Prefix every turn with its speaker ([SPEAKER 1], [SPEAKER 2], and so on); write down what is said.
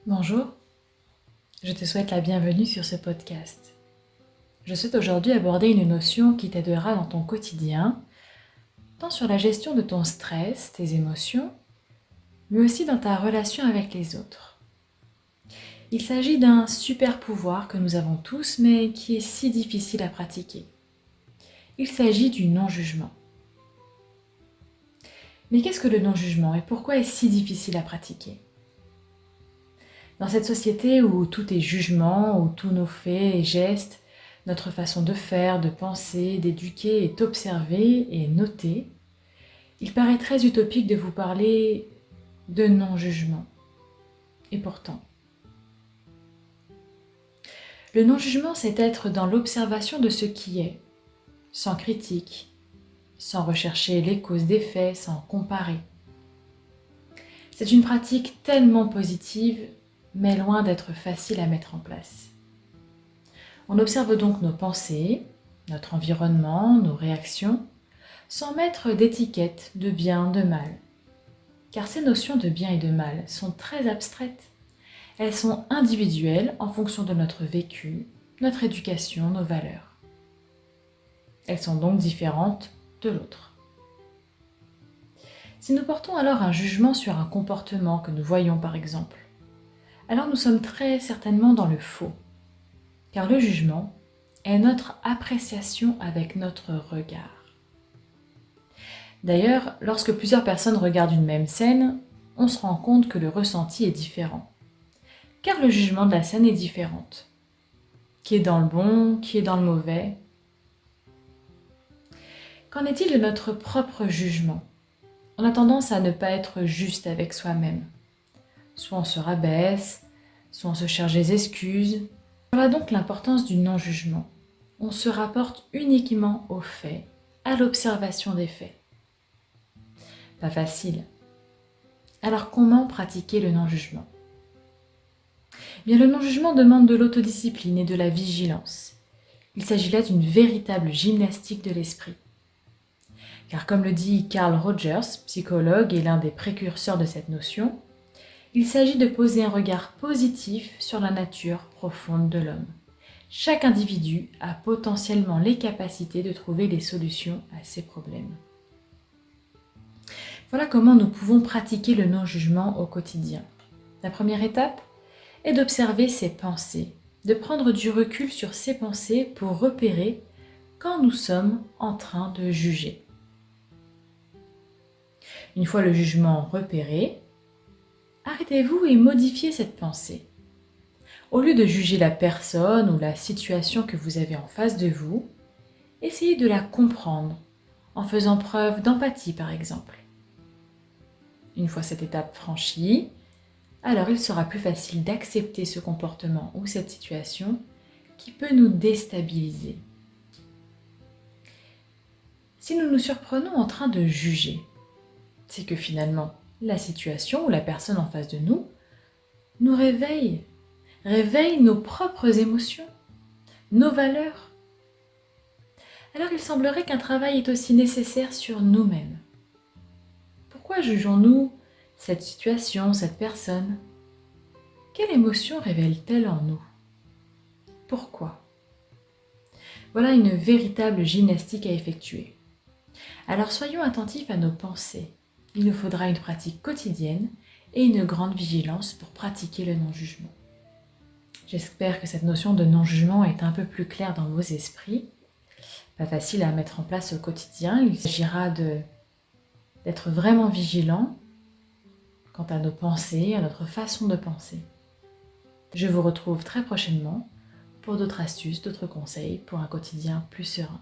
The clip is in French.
[SPEAKER 1] Bonjour, je te souhaite la bienvenue sur ce podcast. Je souhaite aujourd'hui aborder une notion qui t'aidera dans ton quotidien, tant sur la gestion de ton stress, tes émotions, mais aussi dans ta relation avec les autres. Il s'agit d'un super pouvoir que nous avons tous, mais qui est si difficile à pratiquer. Il s'agit du non-jugement. Mais qu'est-ce que le non-jugement et pourquoi est-ce si difficile à pratiquer ? Dans cette société où tout est jugement, où tous nos faits et gestes, notre façon de faire, de penser, d'éduquer est observée et notée, il paraît très utopique de vous parler de non-jugement. Et pourtant, le non-jugement, c'est être dans l'observation de ce qui est, sans critique, sans rechercher les causes des faits, sans comparer. C'est une pratique tellement positive, mais loin d'être facile à mettre en place. On observe donc nos pensées, notre environnement, nos réactions, sans mettre d'étiquette de bien, de mal. Car ces notions de bien et de mal sont très abstraites. Elles sont individuelles en fonction de notre vécu, notre éducation, nos valeurs. Elles sont donc différentes de l'autre. Si nous portons alors un jugement sur un comportement que nous voyons par exemple, alors nous sommes très certainement dans le faux. Car le jugement est notre appréciation avec notre regard. D'ailleurs, lorsque plusieurs personnes regardent une même scène, on se rend compte que le ressenti est différent. Car le jugement de la scène est différente. Qui est dans le bon, qui est dans le mauvais. Qu'en est-il de notre propre jugement ? On a tendance à ne pas être juste avec soi-même. Soit on se rabaisse, soit on se cherche des excuses. Voilà donc l'importance du non-jugement. On se rapporte uniquement aux faits, à l'observation des faits. Pas facile. Alors comment pratiquer le non-jugement ? Bien, le non-jugement demande de l'autodiscipline et de la vigilance. Il s'agit là d'une véritable gymnastique de l'esprit. Car comme le dit Carl Rogers, psychologue et l'un des précurseurs de cette notion, il s'agit de poser un regard positif sur la nature profonde de l'homme. Chaque individu a potentiellement les capacités de trouver des solutions à ses problèmes. Voilà comment nous pouvons pratiquer le non-jugement au quotidien. La première étape est d'observer ses pensées, de prendre du recul sur ses pensées pour repérer quand nous sommes en train de juger. Une fois le jugement repéré, arrêtez-vous et modifiez cette pensée. Au lieu de juger la personne ou la situation que vous avez en face de vous, essayez de la comprendre en faisant preuve d'empathie par exemple. Une fois cette étape franchie, alors il sera plus facile d'accepter ce comportement ou cette situation qui peut nous déstabiliser. Si nous nous surprenons en train de juger, c'est que finalement la situation ou la personne en face de nous nous réveille nos propres émotions, nos valeurs. Alors il semblerait qu'un travail est aussi nécessaire sur nous-mêmes. Pourquoi jugeons-nous cette situation, cette personne ? Quelle émotion révèle-t-elle en nous ? Pourquoi ? Voilà une véritable gymnastique à effectuer. Alors soyons attentifs à nos pensées. Il nous faudra une pratique quotidienne et une grande vigilance pour pratiquer le non-jugement. J'espère que cette notion de non-jugement est un peu plus claire dans vos esprits. Pas facile à mettre en place au quotidien. Il s'agira d'être vraiment vigilant quant à nos pensées, à notre façon de penser. Je vous retrouve très prochainement pour d'autres astuces, d'autres conseils pour un quotidien plus serein.